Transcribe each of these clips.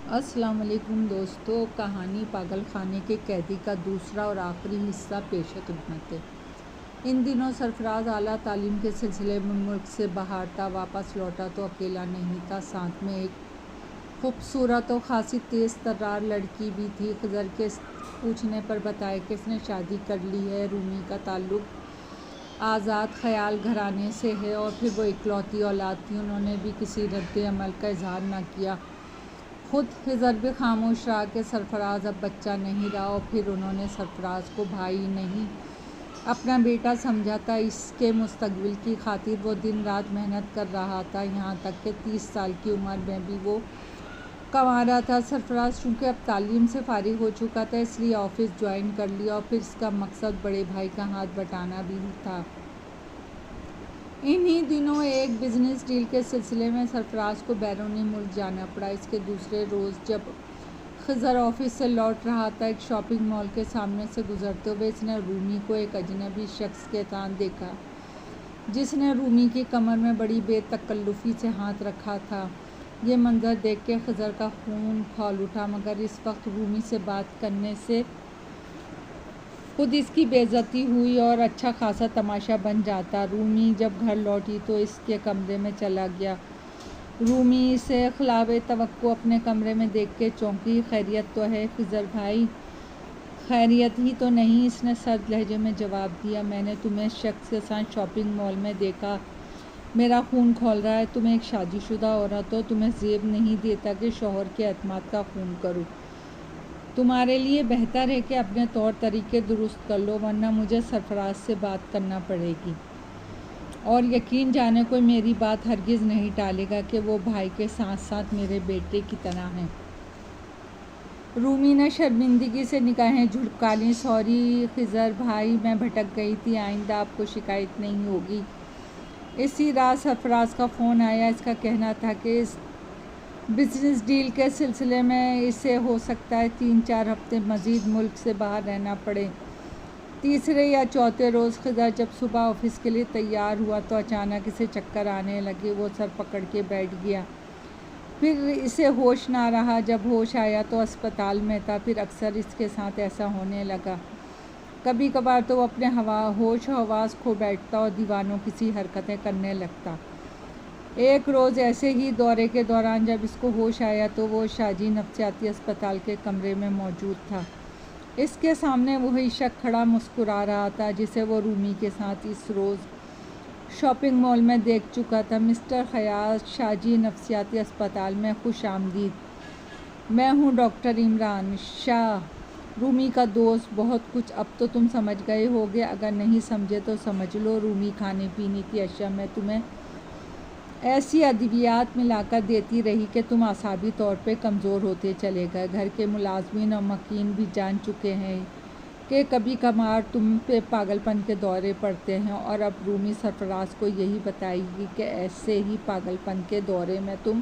السلام علیکم دوستو، کہانی پاگل خانے کے قیدی کا دوسرا اور آخری حصہ پیش خدمت ہے۔ ان دنوں سرفراز اعلیٰ تعلیم کے سلسلے میں ملک سے باہر تھا۔ واپس لوٹا تو اکیلا نہیں تھا، ساتھ میں ایک خوبصورت اور خاصی تیز ترار لڑکی بھی تھی۔ خضر کے پوچھنے پر بتایا کہ اس نے شادی کر لی ہے۔ رومی کا تعلق آزاد خیال گھرانے سے ہے اور پھر وہ اکلوتی اولاد تھی۔ انہوں نے بھی کسی رد عمل کا اظہار نہ کیا۔ خود خضر بھی خاموش رہا کہ سرفراز اب بچہ نہیں رہا، اور پھر انہوں نے سرفراز کو بھائی نہیں اپنا بیٹا سمجھا تھا۔ اس کے مستقبل کی خاطر وہ دن رات محنت کر رہا تھا، یہاں تک کہ 30 سال کی عمر میں بھی وہ کنوارا تھا۔ سرفراز چونکہ اب تعلیم سے فارغ ہو چکا تھا، اس لیے آفس جوائن کر لیا، اور پھر اس کا مقصد بڑے بھائی کا ہاتھ بٹانا بھی تھا۔ انہی دنوں ایک بزنس ڈیل کے سلسلے میں سرفراز کو بیرونی ملک جانا پڑا۔ اس کے دوسرے روز جب خضر آفس سے لوٹ رہا تھا، ایک شاپنگ مال کے سامنے سے گزرتے ہوئے اس نے رومی کو ایک اجنبی شخص کے ساتھ دیکھا، جس نے رومی کی کمر میں بڑی بے تکلفی سے ہاتھ رکھا تھا۔ یہ منظر دیکھ کے خضر کا خون کھول اٹھا، مگر اس وقت رومی سے بات کرنے سے خود اس کی بے عزتی ہوئی اور اچھا خاصا تماشا بن جاتا۔ رومی جب گھر لوٹی تو اس کے کمرے میں چلا گیا۔ رومی اسے خلاف توقع اپنے کمرے میں دیکھ کے چونکی۔ خیریت تو ہے خضر بھائی؟ خیریت ہی تو نہیں، اس نے سرد لہجے میں جواب دیا۔ میں نے تمہیں اس شخص کے ساتھ شاپنگ مال میں دیکھا، میرا خون کھول رہا ہے۔ تم ایک شادی شدہ عورت ہو، تمہیں زیب نہیں دیتا کہ شوہر کے اعتماد کا خون کرو۔ تمہارے لیے بہتر ہے کہ اپنے طور طریقے درست کر لو، ورنہ مجھے سرفراز سے بات کرنا پڑے گی، اور یقین جانے کوئی میری بات ہرگز نہیں ٹالے گا کہ وہ بھائی کے ساتھ ساتھ میرے بیٹے کی طرح ہیں۔ رومی نے شرمندگی سے نگاہیں جھٹکا لیں۔ سوری خضر بھائی، میں بھٹک گئی تھی، آئندہ آپ کو شکایت نہیں ہوگی۔ اسی رات سرفراز کا فون آیا۔ اس کا کہنا تھا کہ اس بزنس ڈیل کے سلسلے میں اسے ہو سکتا ہے 3-4 ہفتے مزید ملک سے باہر رہنا پڑے۔ تیسرے یا چوتھے روز خضر جب صبح آفس کے لیے تیار ہوا تو اچانک اسے چکر آنے لگے۔ وہ سر پکڑ کے بیٹھ گیا، پھر اسے ہوش نہ رہا۔ جب ہوش آیا تو اسپتال میں تھا۔ پھر اکثر اس کے ساتھ ایسا ہونے لگا، کبھی کبھار تو وہ اپنے ہوش و حواس کھو بیٹھتا اور دیوانوں کسی حرکتیں کرنے لگتا۔ ایک روز ایسے ہی دورے کے دوران جب اس کو ہوش آیا تو وہ شاجی نفسیاتی اسپتال کے کمرے میں موجود تھا۔ اس کے سامنے وہی شخص کھڑا مسکرا رہا تھا جسے وہ رومی کے ساتھ اس روز شاپنگ مال میں دیکھ چکا تھا۔ مسٹر خیاط، شاجی نفسیاتی اسپتال میں خوش آمدید۔ میں ہوں ڈاکٹر عمران شاہ، رومی کا دوست۔ بہت کچھ اب تو تم سمجھ گئے ہوگے، اگر نہیں سمجھے تو سمجھ لو۔ رومی کھانے پینے کی اشیاء میں تمہیں ایسی ادویات ملا کر دیتی رہی کہ تم اعصابی طور پہ کمزور ہوتے چلے گئے۔ گھر کے ملازمین اور مکین بھی جان چکے ہیں کہ کبھی کبھار تم پہ پاگل پن کے دورے پڑتے ہیں، اور اب رومی سرفراز کو یہی بتائے گی کہ ایسے ہی پاگل پن کے دورے میں تم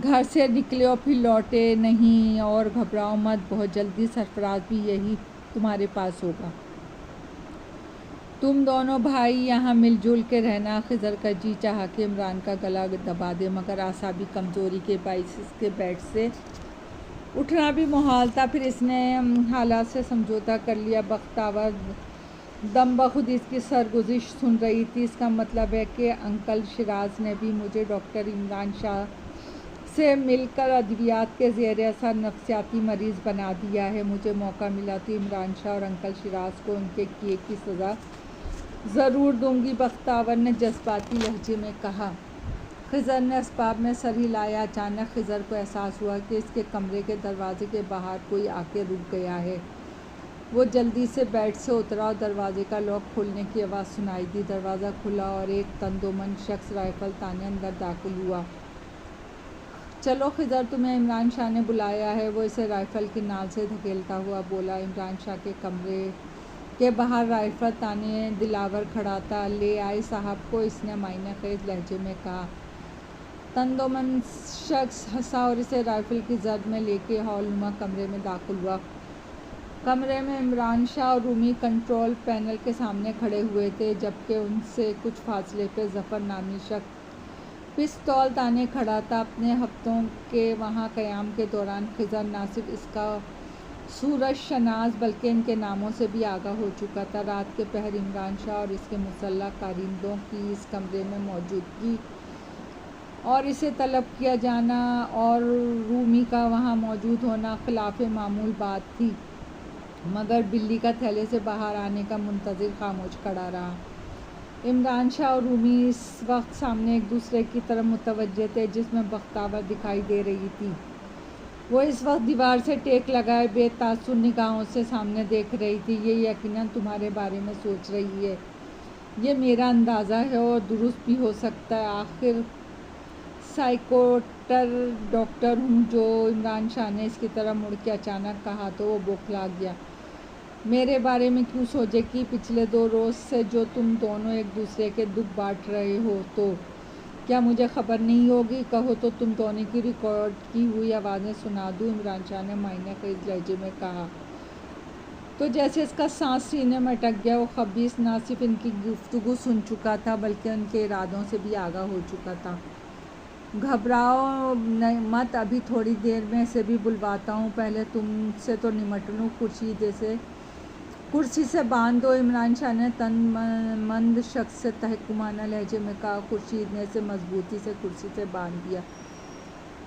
گھر سے نکلے اور پھر لوٹے نہیں۔ اور گھبراؤ مت، بہت جلدی سرفراز بھی یہی تمہارے پاس ہوگا۔ تم دونوں بھائی یہاں مل جل کے رہنا۔ خضر کا جی چاہا کہ عمران کا گلا دبا دے، مگر اعصابی کمزوری کے باعث اس کے بیڈ سے اٹھنا بھی محال تھا۔ پھر اس نے حالات سے سمجھوتا کر لیا۔ بختاور دم بخود اس کی سرگزشت سن رہی تھی۔ اس کا مطلب ہے کہ انکل شیراز نے بھی مجھے ڈاکٹر عمران شاہ سے مل کر ادویات کے زیر اثر نفسیاتی مریض بنا دیا ہے۔ مجھے موقع ملا تو عمران شاہ اور انکل شیراز کو ان کے کیے کی سزا ضرور دوں گی، بختاور نے جذباتی لہجے میں کہا۔ خضر نے اسباب میں سر ہلایا۔ اچانک خضر کو احساس ہوا کہ اس کے کمرے کے دروازے کے باہر کوئی آ کے رک گیا ہے۔ وہ جلدی سے بیڈ سے اترا اور دروازے کا لاک کھولنے کی آواز سنائی دی۔ دروازہ کھلا اور ایک تندومند شخص رائفل تانے اندر داخل ہوا۔ چلو خضر، تمہیں عمران شاہ نے بلایا ہے، وہ اسے رائفل کی نال سے دھکیلتا ہوا بولا۔ عمران شاہ کے کمرے کے باہر رائفل تانے دلاور کھڑا تھا۔ لے آئے صاحب کو، اس نے معنی خیز لہجے میں کہا۔ تندومند شخص ہنسا اور اسے رائفل کی زرد میں لے کے ہال نما کمرے میں داخل ہوا۔ کمرے میں عمران شاہ اور رومی کنٹرول پینل کے سامنے کھڑے ہوئے تھے، جبکہ ان سے کچھ فاصلے پہ ظفر نامی شخص پستول تانے کھڑا تھا اپنے ہفتوں کے وہاں قیام کے دوران خضر نہ صرف اس کا سورج شناس بلکہ ان کے ناموں سے بھی آگاہ ہو چکا تھا۔ رات کے پہر عمران شاہ اور اس کے مسلح کارندوں کی اس کمرے میں موجودگی اور اسے طلب کیا جانا اور رومی کا وہاں موجود ہونا خلاف معمول بات تھی، مگر بلی کا تھیلے سے باہر آنے کا منتظر خاموش کھڑا رہا۔ عمران شاہ اور رومی اس وقت سامنے ایک دوسرے کی طرف متوجہ تھے، جس میں بختاور دکھائی دے رہی تھی۔ وہ اس وقت دیوار سے ٹیک لگائے بے تاثر نگاہوں سے سامنے دیکھ رہی تھی۔ یہ یقیناً تمہارے بارے میں سوچ رہی ہے، یہ میرا اندازہ ہے اور درست بھی ہو سکتا ہے۔ آخر سائیکوٹر ڈاکٹر ہوں جو عمران شاہ نے اس کی طرف مڑ کے اچانک کہا تو وہ بوکھلا گیا۔ میرے بارے میں کیوں سوچے کہ پچھلے 2 روز سے جو تم دونوں ایک دوسرے کے دکھ بانٹ رہے ہو تو کیا مجھے خبر نہیں ہوگی؟ کہو تو تم دونوں کی ریکارڈ کی ہوئی آوازیں سنا دوں، عمران شاہ نے معنی خیز لہجے میں کہا تو جیسے اس کا سانس سینے میں اٹک گیا۔ وہ خبیث نہ صرف ان کی گفتگو سن چکا تھا بلکہ ان کے ارادوں سے بھی آگاہ ہو چکا تھا۔ گھبراؤ مت، ابھی تھوڑی دیر میں اسے بھی بلواتا ہوں، پہلے تم سے تو نمٹ لوں۔ خورشید اسے کرسی سے باندھ دو، عمران شاہ نے تن مند شخص سے تحقیقانہ لہجے میں کہا۔ خورشید نے اسے مضبوطی سے کرسی سے باندھ دیا،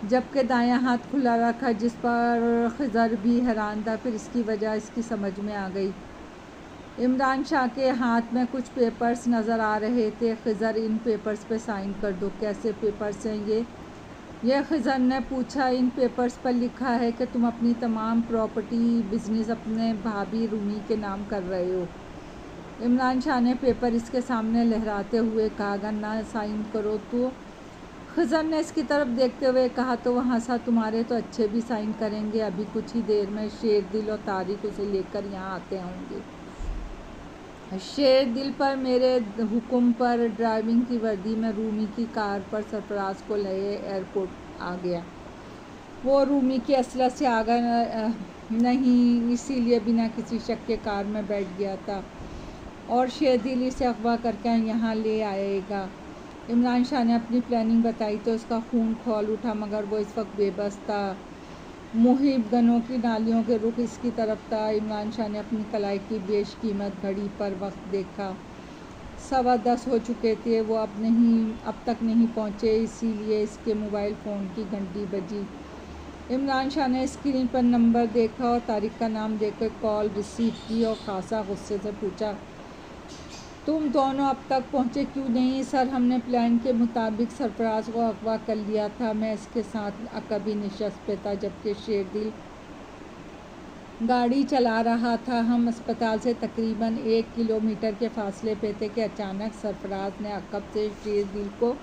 جبکہ دایاں ہاتھ کھلا رکھا، جس پر خضر بھی حیران تھا۔ پھر اس کی وجہ اس کی سمجھ میں آ گئی۔ عمران شاہ کے ہاتھ میں کچھ پیپرز نظر آ رہے تھے۔ خضر، ان پیپرز پہ سائن کر دو۔ کیسے پیپرز ہیں یہ خضر نے پوچھا۔ ان پیپرز پر لکھا ہے کہ تم اپنی تمام پراپرٹی بزنس اپنے بھابھی رومی کے نام کر رہے ہو۔ عمران شاہ نے پیپر اس کے سامنے لہراتے ہوئے کہا، اگر نہ سائن کرو تو؟ خضر نے اس کی طرف دیکھتے ہوئے کہا تو وہ ہنسا، تمہارے تو اچھے بھی سائن کریں گے، ابھی کچھ ہی دیر میں شیردل اور طارق اسے لے کر یہاں آتے ہوں گے۔ شیردل پر میرے حکم پر ڈرائیونگ کی وردی میں رومی کی کار پر سرفراز کو لے ایئرپورٹ آ گیا۔ وہ رومی کی اصلیت سے آگاہ نہیں، اسی لیے بنا کسی شک کے کار میں بیٹھ گیا تھا اور شیردل اسے اغوا کر کے یہاں لے آئے گا۔ عمران شاہ نے اپنی پلاننگ بتائی تو اس کا خون کھول اٹھا، مگر وہ اس وقت بے بس تھا۔ محب گنوں کی نالیوں کے رخ اس کی طرف تھا۔ عمران شاہ نے اپنی کلائی کی بیش قیمت گھڑی پر وقت دیکھا، 10:15 ہو چکے تھے۔ وہ اب تک نہیں پہنچے، اسی لیے اس کے موبائل فون کی گھنٹی بجی۔ عمران شاہ نے اسکرین پر نمبر دیکھا اور طارق کا نام دیکھ کر کال ریسیو کی اور خاصا غصے سے پوچھا، تم دونوں اب تک پہنچے کیوں نہیں؟ سر، ہم نے پلان کے مطابق سرفراز کو اغوا کر لیا تھا۔ میں اس کے ساتھ عقبی نشست پہ تھا جبکہ شیردل گاڑی چلا رہا تھا۔ ہم اسپتال سے تقریباً 1 کلومیٹر کے فاصلے پہ تھے کہ اچانک سرفراز نے عقب سے شیردل کو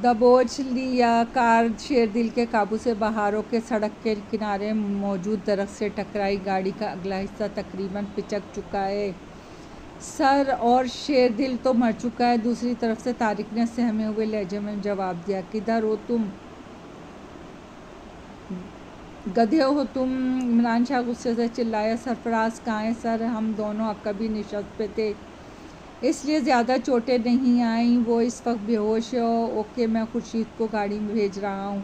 دبوچ لیا۔ کار شیردل کے قابو سے باہر ہو کے سڑک کے کنارے موجود درخت سے ٹکرائی۔ گاڑی کا اگلا حصہ تقریباً پچک چکا ہے سر، اور شیردل تو مر چکا ہے۔ دوسری طرف سے طارق نے سہمے ہوئے لہجے میں جواب دیا، کدھر ہو تم؟ گدھے ہو تم؟ عمران شاہ غصے سے چلایا۔ سرفراز کہاں ہے سر؟ ہم دونوں عقبی نشست پہ تھے، اس لیے زیادہ چوٹیں نہیں آئیں، وہ اس وقت بے ہوش ہے۔ اوکے، میں خورشید کو گاڑی میں بھیج رہا ہوں،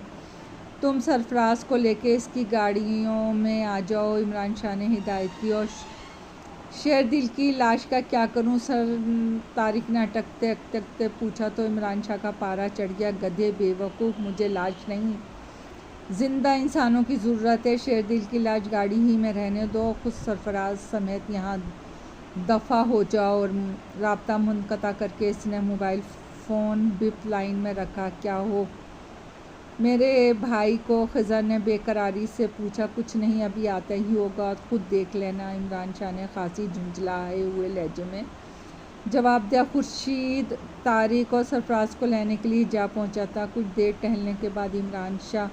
تم سرفراز کو لے کے اس کی گاڑیوں میں آ جاؤ، عمران شاہ نے ہدایت کی۔ اور شیردل کی لاش کا کیا کروں سر؟ طارق نے اٹکتے اٹکتے پوچھا تو عمران شاہ کا پارا چڑھ گیا۔ گدھے، بے وقوف، مجھے لاش نہیں، زندہ انسانوں کی ضرورت ہے۔ شیردل کی لاش گاڑی ہی میں رہنے دو، خود سرفراز سمیت یہاں دفع ہو جاؤ۔ اور رابطہ منقطع کر کے اس نے موبائل فون بپ لائن میں رکھا۔ کیا ہو میرے بھائی کو؟ خضر نے بے قراری سے پوچھا۔ کچھ نہیں، ابھی آتا ہی ہوگا، خود دیکھ لینا، عمران شاہ نے خاصی جھنجھلائے ہوئے لہجے میں جواب دیا۔ خورشید طارق اور سرفراز کو لینے کے لیے جا پہنچا تھا۔ کچھ دیر ٹہلنے کے بعد عمران شاہ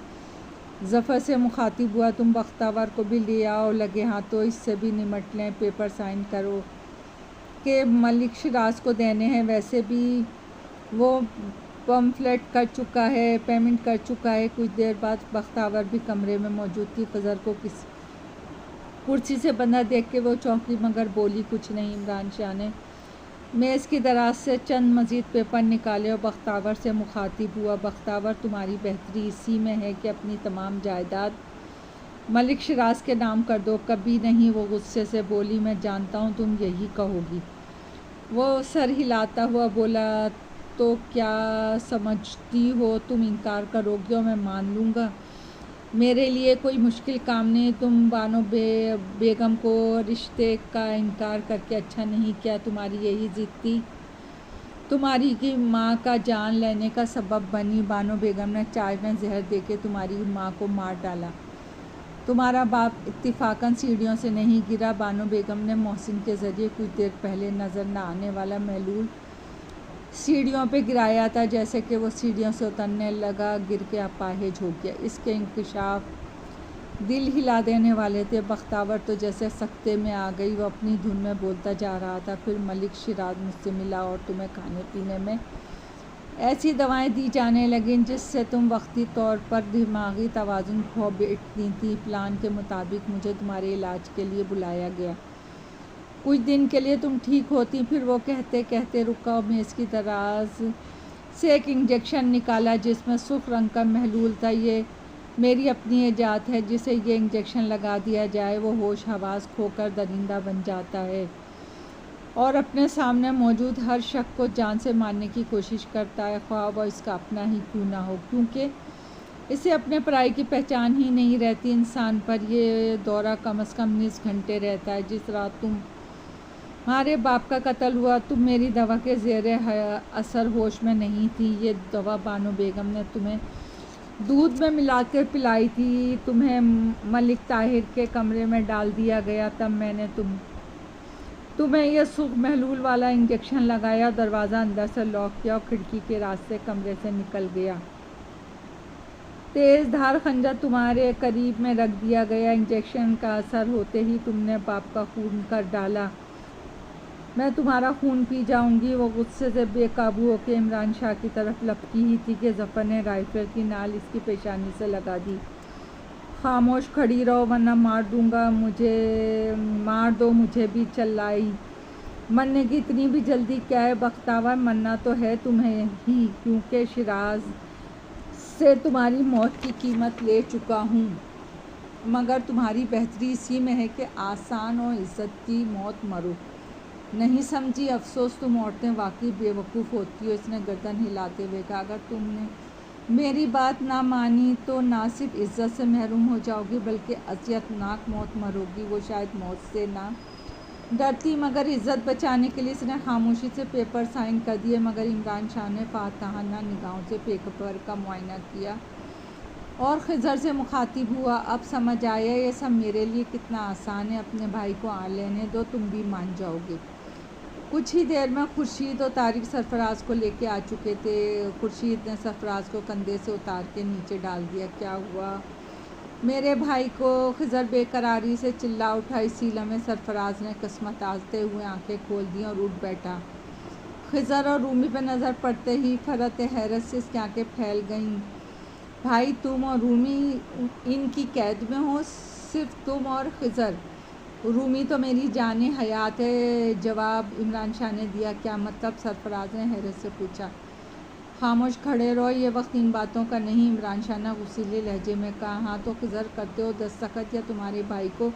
ظفر سے مخاطب ہوا، تم بختاور کو بھی لے آؤ، لگے ہاتھوں اس سے بھی نمٹ لیں، پیپر سائن کرو کہ ملک شیراز کو دینے ہیں، ویسے بھی وہ پمفلٹ کر چکا ہے، پیمنٹ کر چکا ہے۔ کچھ دیر بعد بختاور بھی کمرے میں موجود تھی۔ خضر کو کرسی سے بندھا دیکھ کے وہ چونکی مگر بولی کچھ نہیں۔ عمران شاہ نے میز کی دراز سے چند مزید پیپر نکالے اور بختاور سے مخاطب ہوا۔ بختاور، تمہاری بہتری اسی میں ہے کہ اپنی تمام جائیداد ملک شیراز کے نام کر دو۔ کبھی نہیں، وہ غصے سے بولی۔ میں جانتا ہوں تم یہی کہو گی۔ وہ سر ہلاتا ہوا بولا، تو کیا سمجھتی ہو تم انکار کرو گی اور میں مان لوں گا؟ میرے لیے کوئی مشکل کام نہیں۔ تم بانو بیگم کو رشتے کا انکار کر کے اچھا نہیں کیا۔ تمہاری یہی ضد تھی، تمہاری کی ماں کا جان لینے کا سبب بنی۔ بانو بیگم نے چائے میں زہر دے کے تمہاری ماں کو مار ڈالا۔ تمہارا باپ اتفاقاً سیڑھیوں سے نہیں گرا۔ بانو بیگم نے محسن کے ذریعے کچھ دیر پہلے نظر نہ آنے والا محلول سیڑھیوں پہ گرایا تھا، جیسے کہ وہ سیڑھیوں سے اترنے لگا، گر کے اپاہج ہو گیا۔ اس کے انکشاف دل ہلا دینے والے تھے۔ بختاور تو جیسے سکتے میں آ گئی۔ وہ اپنی دھن میں بولتا جا رہا تھا، پھر ملک شیراز مجھ سے ملا اور تمہیں کھانے پینے میں ایسی دوائیں دی جانے لگیں جس سے تم وقتی طور پر دماغی توازن کھو بیٹھتی تھی۔ پلان کے مطابق مجھے تمہارے علاج کے لیے بلایا گیا۔ کچھ دن کے لیے تم ٹھیک ہوتی۔ پھر وہ کہتے کہتے رکا اور میز کی دراز سے ایک انجیکشن نکالا جس میں سرخ رنگ کا محلول تھا۔ یہ میری اپنی ایجاد ہے۔ جسے یہ انجیکشن لگا دیا جائے وہ ہوش حواس کھو کر درندہ بن جاتا ہے اور اپنے سامنے موجود ہر شخص کو جان سے مارنے کی کوشش کرتا ہے، خواہ وہ اس کا اپنا ہی کیوں نہ ہو، کیونکہ اسے اپنے پرائی کی پہچان ہی نہیں رہتی۔ انسان پر یہ دورہ کم از کم 19 گھنٹے رہتا ہے۔ جس رات تمہارے باپ کا قتل ہوا تم میری دوا کے زیر اثر ہوش میں نہیں تھی۔ یہ دوا بانو بیگم نے تمہیں دودھ میں ملا کر پلائی تھی۔ تمہیں ملک طاہر کے کمرے میں ڈال دیا گیا۔ تب میں نے تمہیں یہ سرخ محلول والا انجیکشن لگایا، دروازہ اندر سے لاک کیا اور کھڑکی کے راستے کمرے سے نکل گیا۔ تیز دھار خنجر تمہارے قریب میں رکھ دیا گیا۔ انجیکشن کا اثر ہوتے ہی تم نے باپ کا خون کر ڈالا۔ میں تمہارا خون پی جاؤں گی۔ وہ غصے سے بے قابو ہو کے عمران شاہ کی طرف لپکی ہی تھی کہ ظفر نے رائفل کی نال اس کی پیشانی سے لگا دی۔ خاموش کھڑی رہو ورنہ مار دوں گا۔ مار دو مجھے بھی، چلائی۔ مرنے کی اتنی بھی جلدی کیا ہے بختاور؟ مرنا تو ہے تمہیں ہی، کیونکہ شیراز سے تمہاری موت کی قیمت لے چکا ہوں، مگر تمہاری بہتری اسی میں ہے کہ آسان اور عزت کی موت مرو۔ نہیں سمجھی؟ افسوس، تم عورتیں واقعی بے وقوف ہوتی ہو۔ اس نے گردن ہلاتے ہوئے کہا، اگر تم نے میری بات نہ مانی تو نہ صرف عزت سے محروم ہو جاؤ گی بلکہ اذیت ناک موت مرو گی۔ وہ شاید موت سے نہ ڈرتی مگر عزت بچانے کے لیے اس نے خاموشی سے پیپر سائن کر دیے۔ مگر عمران شاہ نے فاتحانہ نگاہوں سے پیپر کا معائنہ کیا اور خضر سے مخاطب ہوا، اب سمجھ آیا یہ سب میرے لیے کتنا آسان ہے۔ اپنے بھائی کو لینے دو، تم بھی مان جاؤ گے۔ کچھ ہی دیر میں خورشید اور طارق سرفراز کو لے کے آ چکے تھے۔ خورشید نے سرفراز کو کندھے سے اتار کے نیچے ڈال دیا۔ کیا ہوا میرے بھائی کو؟ خضر بے قراری سے چلا اٹھا۔ اسی لمحے سرفراز نے قسمتازتے ہوئے آنکھیں کھول دیں اور اٹھ بیٹھا۔ خضر اور رومی پہ نظر پڑتے ہی فرط حیرت سے اس کی آنکھیں پھیل گئیں۔ بھائی، تم اور رومی ان کی قید میں ہو؟ صرف تم اور خضر؟ رومی تو میری جان حیات ہے، جواب عمران شاہ نے دیا۔ کیا مطلب؟ سرفراز نے حیرت سے پوچھا۔ خاموش کھڑے رہو، یہ وقت ان باتوں کا نہیں، عمران شاہ نے غصیلے لہجے میں کہا۔ ہاں تو خضر، کرتے ہو دستخط یا تمہارے بھائی کو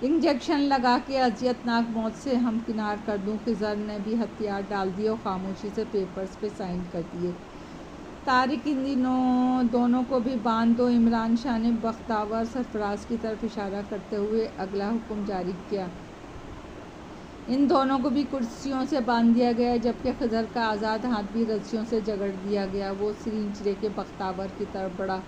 انجیکشن لگا کے اذیت ناک موت سے ہمکنار کر دوں؟ خضر نے بھی ہتھیار ڈال دیے اور خاموشی سے پیپرز پہ سائن کر دیے۔ طارق، ان دونوں کو بھی باندھ دو، عمران شاہ نے بختاور سرفراز کی طرف اشارہ کرتے ہوئے اگلا حکم جاری کیا۔ ان دونوں کو بھی کرسیوں سے باندھ دیا گیا جبکہ خضر کا آزاد ہاتھ بھی رسیوں سے جکڑ دیا گیا۔ وہ سرنج لے کے بختاور کی طرف بڑھا۔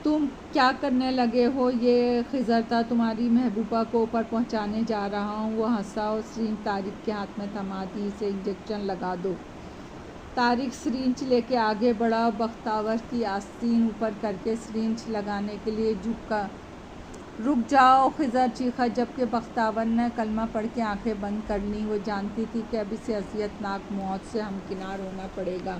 تم کیا کرنے لگے ہو؟ یہ خضر تھا، تمہاری محبوبہ کو اوپر پہنچانے جا رہا ہوں۔ وہ ہنسا اور سرنج طارق کے ہاتھ میں تھما دی۔ اسے انجیکشن لگا دو۔ طارق سرنج لے کے آگے بڑھا اور بختاور کی آستین اوپر کر کے سرنج لگانے کے لیے جھکا۔ رک جاؤ، خضر چیخا جبکہ بختاور نے کلمہ پڑھ کے آنکھیں بند کر لیں۔ وہ جانتی تھی کہ اب اسے اذیت ناک موت سے ہمکنار ہونا پڑے گا۔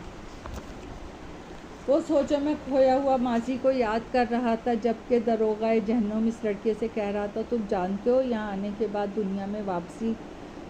وہ سوچوں میں کھویا ہوا ماضی کو یاد کر رہا تھا جبکہ داروغہ جہنم اس لڑکے سے کہہ رہا تھا، تم جانتے ہو یہاں آنے کے بعد دنیا میں واپسی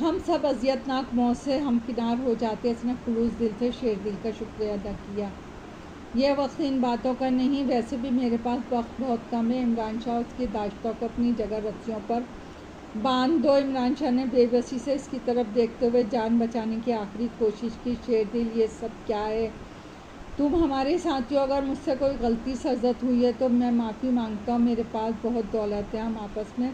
ہم سب اذیتناک موت سے ہمکنار ہو جاتے. اس نے خلوص دل سے شیر دل کا شکریہ ادا کیا. یہ وقت ان باتوں کا نہیں، ویسے بھی میرے پاس وقت بہت کم ہے. عمران شاہ اس کی داشتوں کو اپنی جگہ رسیوں پر باندھ دو. عمران شاہ نے بے بسی سے اس کی طرف دیکھتے ہوئے جان بچانے کی آخری کوشش کی. شیر دل، یہ سب کیا ہے؟ تم ہمارے ساتھی ہو، اگر مجھ سے کوئی غلطی سرزد ہوئی ہے تو میں معافی مانگتا ہوں. میرے پاس بہت دولت ہے، ہم آپس میں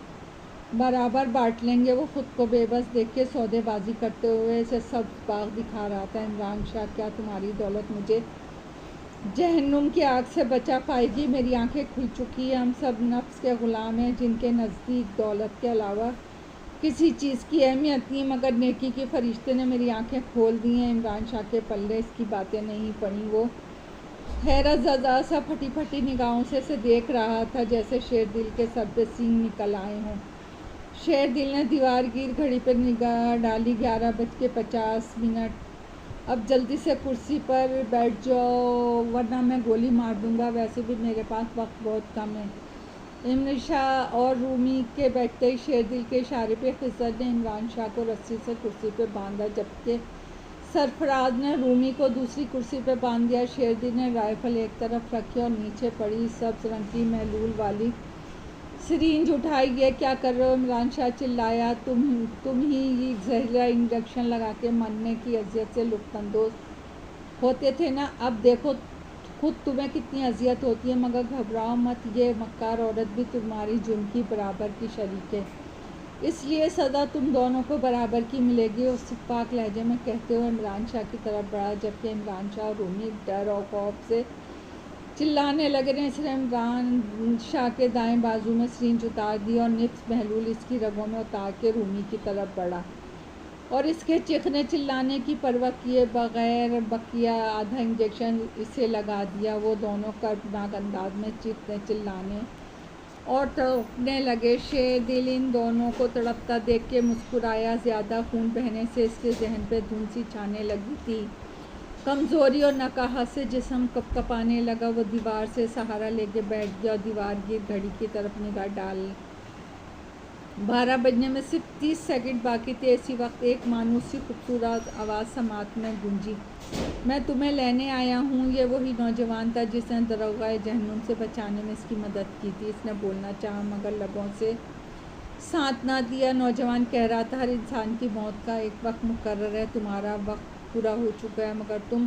برابر بانٹ لیں گے. وہ خود کو بے بس دیکھ کے سودے بازی کرتے ہوئے اسے سبز باغ دکھا رہا تھا. عمران شاہ، کیا تمہاری دولت مجھے جہنم کی آگ سے بچا پائے گی؟ میری آنکھیں کھل چکی ہیں. ہم سب نفس کے غلام ہیں جن کے نزدیک دولت کے علاوہ کسی چیز کی اہمیت نہیں، مگر نیکی کے فرشتے نے میری آنکھیں کھول دی ہیں. عمران شاہ کے پلے اس کی باتیں نہیں پڑیں. وہ حیرت زدہ سا پھٹی پھٹی نگاہوں سے اسے دیکھ رہا تھا جیسے شیر دل کے سر پہ سینگ نکل آئے ہوں. شیر دل نے دیوار گیر گھڑی پہ نگاہ ڈالی. 11:50. اب جلدی سے کرسی پر بیٹھ جاؤ ورنہ میں گولی مار دوں گا. ویسے بھی میرے پاس وقت بہت کم ہے. عمران شاہ اور رومی کے بیٹھتے ہی شیر دل کے اشارے پہ خضر نے عمران شاہ کو رسی سے کرسی پہ باندھا، جبکہ سرفراز نے رومی کو دوسری کرسی پہ باندھ دیا. شیر دل نے رائفل ایک طرف رکھی اور نیچے پڑی سبز رنگ کی محلول والی سرنج اٹھائی. یہ کیا کر رہے ہو؟ عمران شاہ چلایا. تم ہی زہریلا انجیکشن لگا کے مرنے کی اذیت سے لطف اندوز ہوتے تھے نا؟ اب دیکھو خود تمہیں کتنی اذیت ہوتی ہے. مگر گھبراؤ مت، یہ مکار عورت بھی تمہاری جرم کی برابر کی شریک ہے، اس لیے سزا تم دونوں کو برابر کی ملے گی. اس پاک لہجے میں کہتے ہوئے عمران شاہ کی طرف بڑھا، جبکہ عمران شاہ اور رومی ڈر اور خوف سے چلانے لگے. اس نے عمران شاہ کے دائیں بازو میں سرنج اتار دی اور نفس محلول اس کی رگوں میں اتار کے رومی کی طرف بڑھا اور اس کے چیخنے چلانے کی پرواہ کیے بغیر بقیہ آدھا انجیکشن اسے لگا دیا. وہ دونوں کربناک انداز میں چیخنے چلانے اور تڑپنے لگے. شیر دل ان دونوں کو تڑپتا دیکھ کے مسکرایا. زیادہ خون بہنے سے اس کے ذہن پہ دھند سی چھانے لگی تھی. کمزوری اور نکاہت سے جسم کپ کپانے لگا. وہ دیوار سے سہارا لے کے بیٹھ گیا اور دیوار گیر گھڑی کی طرف نگاہ ڈال. 12 بجنے میں صرف 30 سیکنڈ باقی تھے. اسی وقت ایک مانوس سی خوبصورت آواز سماعت میں گونجی. میں تمہیں لینے آیا ہوں. یہ وہی نوجوان تھا جس نے داروغہ جہنم سے بچانے میں اس کی مدد کی تھی. اس نے بولنا چاہا مگر لبوں سے سانت نہ دیا. نوجوان کہہ رہا تھا، ہر انسان کی موت کا ایک وقت مقرر ہے. تمہارا وقت پورا ہو چکا ہے، مگر تم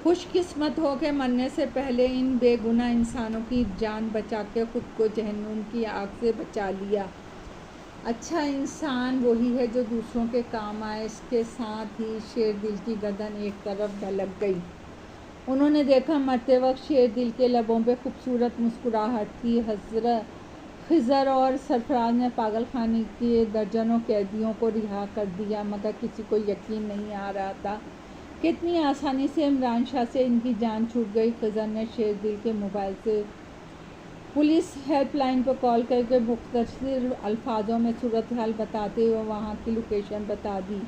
خوش قسمت ہو کہ مرنے سے پہلے ان بے گناہ انسانوں کی جان بچا کے خود کو جہنم کی آگ سے بچا لیا. اچھا انسان وہی ہے جو دوسروں کے کام آئے. اس کے ساتھ ہی شیر دل کی گردن ایک طرف ڈھلک گئی. انہوں نے دیکھا مرتے وقت شیر دل کے لبوں پہ خوبصورت مسکراہٹ تھی. خضر اور سرفراز نے پاگل خانے کے درجنوں قیدیوں کو رہا کر دیا، مگر کسی کو یقین نہیں آ رہا تھا کہ اتنی آسانی سے عمران شاہ سے ان کی جان چھوٹ گئی. خضر نے شیر دل کے موبائل سے پولیس ہیلپ لائن پر کال کر کے مختصر الفاظوں میں صورتحال بتاتے ہوئے وہاں کی لوکیشن بتا دی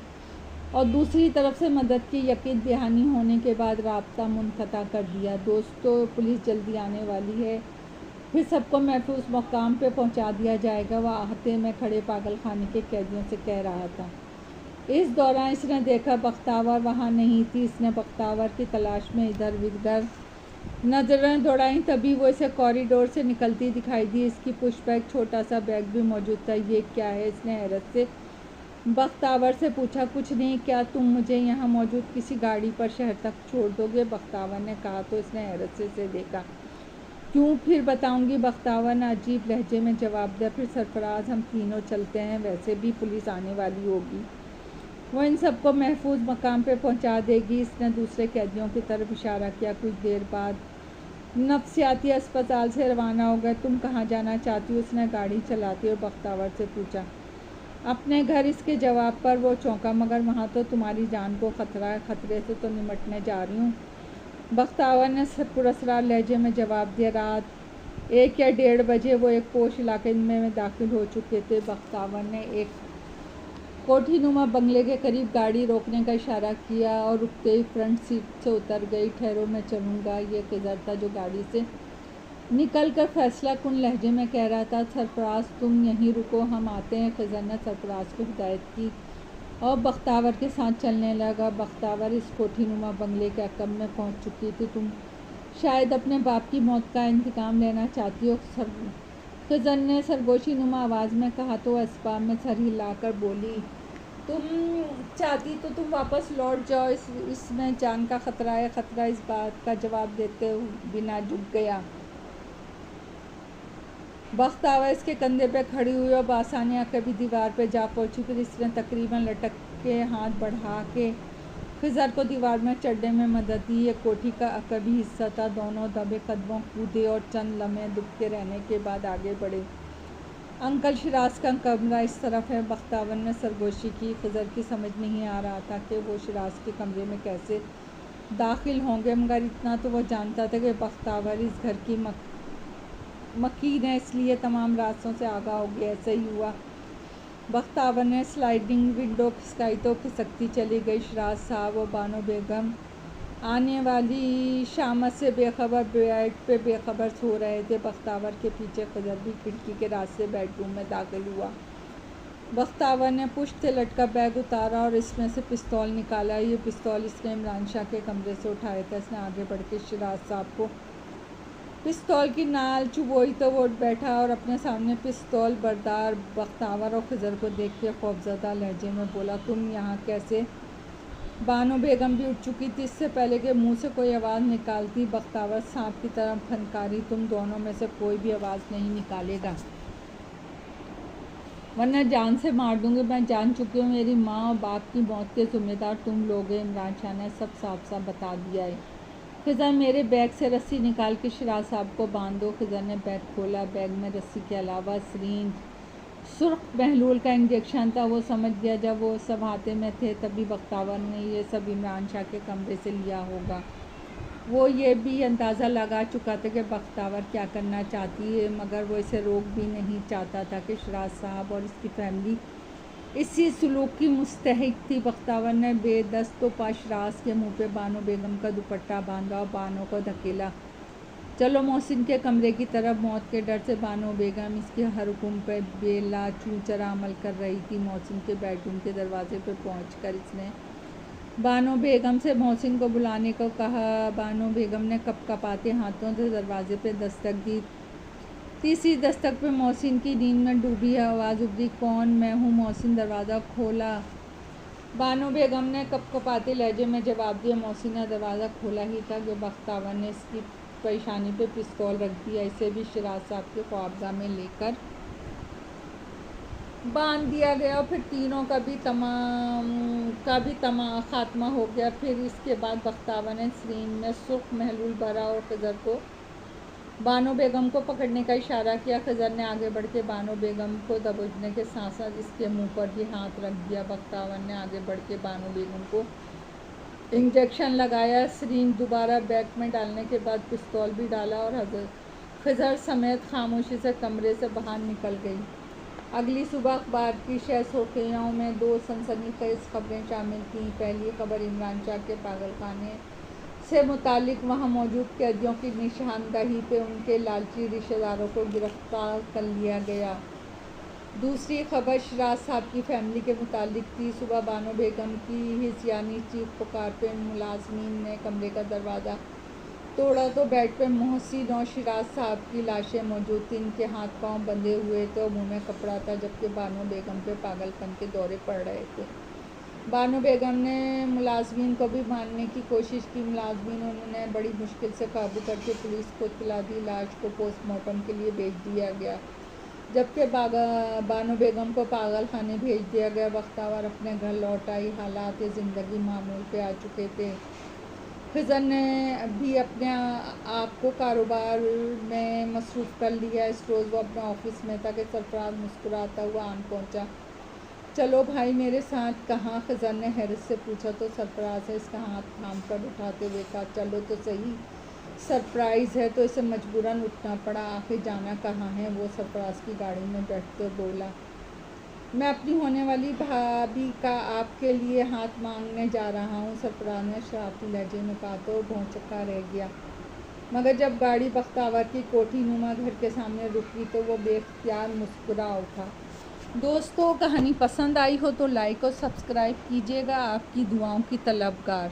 اور دوسری طرف سے مدد کی یقین دہانی ہونے کے بعد رابطہ منقطع کر دیا. دوستو، پولیس جلدی آنے والی ہے، پھر سب کو محفوظ مقام پہ پہنچا دیا جائے گا، وہ احاطے میں کھڑے پاگل خانے کے قیدیوں سے کہہ رہا تھا. اس دوران اس نے دیکھا بختاور وہاں نہیں تھی. اس نے بختاور کی تلاش میں ادھر ادھر نظریں دوڑائیں، تبھی وہ اسے کوریڈور سے نکلتی دکھائی دی. اس کی پشت پہ ایک چھوٹا سا بیگ بھی موجود تھا. یہ کیا ہے؟ اس نے حیرت سے بختاور سے پوچھا. کچھ نہیں. کیا تم مجھے یہاں موجود کسی گاڑی پر شہر تک چھوڑ دو گے؟ بختاور نے کہا تو اس نے حیرت سے اسے دیکھا. کیوں؟ پھر بتاؤں گی، بختاور نے عجیب لہجے میں جواب دیا. پھر سرفراز، ہم تینوں چلتے ہیں، ویسے بھی پولیس آنے والی ہوگی، وہ ان سب کو محفوظ مقام پہ پہنچا دے گی. اس نے دوسرے قیدیوں کی طرف اشارہ کیا. کچھ دیر بعد نفسیاتی اسپتال سے روانہ ہو گئے. تم کہاں جانا چاہتی ہو؟ اس نے گاڑی چلاتے ہوئے بختاور سے پوچھا. اپنے گھر. اس کے جواب پر وہ چونکا. مگر وہاں تو تمہاری جان کو خطرہ ہے. خطرے سے تو نمٹنے جا رہی ہوں، بختاور نے پراسرار لہجے میں جواب دیا. رات 1 یا 1:30 بجے وہ ایک پوش علاقے میں داخل ہو چکے تھے. بختاور نے ایک کوٹھی نما بنگلے کے قریب گاڑی روکنے کا اشارہ کیا اور رکتے ہی فرنٹ سیٹ سے اتر گئی. ٹھہرو، میں چلوں گا. یہ خضر تھا جو گاڑی سے نکل کر فیصلہ کن لہجے میں کہہ رہا تھا. سرفراز، تم یہیں رکو، ہم آتے ہیں. خضر نے سرفراز کو ہدایت کی. اور بختاور کے ساتھ چلنے لگا۔ بختاور اس کوٹھی نما بنگلے کے عقب میں پہنچ چکی تھی۔ تم شاید اپنے باپ کی موت کا انتقام لینا چاہتی ہو، خضر نے سرگوشی نما آواز میں کہا تو اسباب میں سر ہلا کر بولی، تم چاہتی تو تم واپس لوٹ جاؤ، اس میں جان کا خطرہ ہے۔ خطرہ اس بات کا جواب دیتے بنا جھک گیا۔ بختاور اس کے کندھے پہ کھڑی ہوئی اور بآسانی کبھی دیوار پہ جا پہنچی، پھر اس نے تقریباً لٹک کے ہاتھ بڑھا کے خضر کو دیوار میں چڑھنے میں مدد دی۔ یہ کوٹھی کا عقبی حصہ تھا۔ دونوں دبے قدموں کودے اور چند لمحے دبکے رہنے کے بعد آگے بڑھے۔ انکل شیراز کا کمرہ اس طرف ہے، بختاور نے سرگوشی کی۔ خضر کی سمجھ نہیں آ رہا تھا کہ وہ شیراز کے کمرے میں کیسے داخل ہوں گے، مگر اتنا تو وہ جانتا تھا کہ بختاور اس گھر کی مکین ہے، اس لیے تمام راستوں سے آگاہ ہو گیا۔ ایسا ہی ہوا۔ بختاور نے سلائڈنگ ونڈو کھسکائی تو کھسکتی چلی گئی۔ شیراز صاحب اور بانو بیگم آنے والی شامت سے بے خبر بیڈ پہ بے خبر سو رہے تھے۔ بختاور کے پیچھے خضر بھی کھڑکی کے راستے بیڈ روم میں داخل ہوا۔ بختاور نے پشت سے لٹکا بیگ اتارا اور اس میں سے پستول نکالا۔ یہ پستول اس نے عمران شاہ کے کمرے سے اٹھایا تھا۔ اس نے آگے بڑھ کے شیراز صاحب کو پستول کی نال چبوئی تو وہ اٹھ بیٹھا اور اپنے سامنے پستول بردار بختاور اور خضر کو دیکھ کے خوفزدہ لہجے میں بولا، تم یہاں کیسے؟ بانو بیگم بھی اٹھ چکی تھی۔ اس سے پہلے کہ منہ سے کوئی آواز نکالتی، بختاور سانپ کی طرح پھنکاری، تم دونوں میں سے کوئی بھی آواز نہیں نکالے گا ورنہ جان سے مار دوں گی۔ میں جان چکی ہوں، میری ماں اور باپ کی موت کے ذمہ دار تم لوگ ہیں۔ عمران شاہ نے سب صاف صاف بتا دیا ہے۔ خضر، میرے بیگ سے رسی نکال کے شیراز صاحب کو باندھ دو۔ خضر نے بیگ کھولا۔ بیگ میں رسی کے علاوہ سرنج، سرخ محلول کا انجیکشن تھا۔ وہ سمجھ گیا جب وہ سب ہاتھے میں تھے تبھی بختاور نے یہ سب عمران شاہ کے کمرے سے لیا ہوگا۔ وہ یہ بھی اندازہ لگا چکا تھا کہ بختاور کیا کرنا چاہتی ہے، مگر وہ اسے روک بھی نہیں چاہتا تھا کہ شیراز صاحب اور اس کی فیملی اسی سلوک کی مستحق تھی۔ بختاور نے بے دست و پا شیراز کے منہ پہ بانو بیگم کا دوپٹہ باندھا اور بانو کو دھکیلا، چلو محسن کے کمرے کی طرف۔ موت کے ڈر سے بانو بیگم اس کے ہر حکم پہ بلا چوچرا عمل کر رہی تھی۔ محسن کے بیڈ روم کے دروازے پہ پہنچ کر اس نے بانو بیگم سے محسن کو بلانے کو کہا۔ بانو بیگم نے کپ کپاتے ہاتھوں سے دروازے پہ دستک دی۔ تیسری دستک پہ محسن کی نیند میں ڈوبی آواز ابھری، کون؟ میں ہوں محسن، دروازہ کھولا۔ بانو بیگم نے کپ کپاتے لہجے میں جواب دیا۔ محسن نے دروازہ کھولا ہی تھا کہ بختاور نے اس کی پیشانی پہ پستول رکھ دیا۔ اسے بھی شیراز صاحب کے خوابگاہ میں لے کر باندھ دیا گیا اور پھر تینوں کا بھی خاتمہ ہو گیا۔ پھر اس کے بعد بختاور نے سرنج میں سرخ محلول بھرا اور خضر کو بانو بیگم کو پکڑنے کا اشارہ کیا۔ خضر نے آگے بڑھ کے بانو بیگم کو دبوچنے کے ساتھ ساتھ اس کے منہ پر بھی ہاتھ رکھ دیا۔ بختاور نے آگے بڑھ کے بانو بیگم کو انجیکشن لگایا۔ سرنج دوبارہ بیگ میں ڈالنے کے بعد پستول بھی ڈالا اور خضر سمیت خاموشی سے کمرے سے باہر نکل گئی۔ اگلی صبح اخبار کی شہ سرخیوں میں دو سنسنی خیز خبریں شامل تھیں۔ پہلی خبر عمران شاہ کے پاگل خانے سے متعلق وہاں موجود قیدیوں کی نشاندہی پہ ان کے لالچی رشتہ داروں کو گرفتار کر لیا گیا۔ دوسری خبر شیراز صاحب کی فیملی کے متعلق تھی۔ صبح بانو بیگم کی ہذیانی چیخ پکار پہ ملازمین نے کمرے کا دروازہ توڑا تو بیڈ پہ محسن اور شیراز صاحب کی لاشیں موجود تھیں۔ ان کے ہاتھ پاؤں بندھے ہوئے تھے اور منہ میں کپڑا تھا، جبکہ بانو بیگم پہ پاگل پن کے دورے پڑ رہے تھے۔ بانو بیگم نے ملازمین کو بھی مارنے کی کوشش کی۔ ملازمین انہیں بڑی مشکل سے قابو کر کے پولیس کو اطلاع دی۔ لاش کو پوسٹ مارٹم کے لیے بھیج دیا گیا، جبکہ بانو بیگم کو پاگل خانے بھیج دیا گیا۔ بختاور اپنے گھر لوٹ آئی۔ حالات زندگی معمول پہ آ چکے تھے۔ خضر نے بھی اپنے آپ کو کاروبار میں مصروف کر لیا۔ اس روز وہ اپنے آفس میں تھا کہ سرفراز مسکراتا ہوا آن پہنچا۔ چلو بھائی میرے ساتھ۔ کہاں؟ خضر نے حیرت سے پوچھا۔ تو سرفراز ہے، اس کا ہاتھ تھام کر اٹھاتے ہوئے کہا۔ چلو تو صحیح، سرپرائز ہے تو اسے مجبوراً اٹھنا پڑا۔ آخر جانا کہاں ہے؟ وہ سرفراز کی گاڑی میں بیٹھتے بولا، میں اپنی ہونے والی بھابھی کا آپ کے لیے ہاتھ مانگنے جا رہا ہوں۔ سرفراز نے شرارتی لہجے میں کہا تو بھونچکا رہ گیا، مگر جب گاڑی بختاور کی کوٹھی نما گھر کے سامنے رکی تو وہ بے اختیار مسکرا اٹھا۔ دوستوں کہانی پسند آئی ہو تو لائک اور سبسکرائب کیجیے گا، آپ کی دعاؤں کی طلبگار۔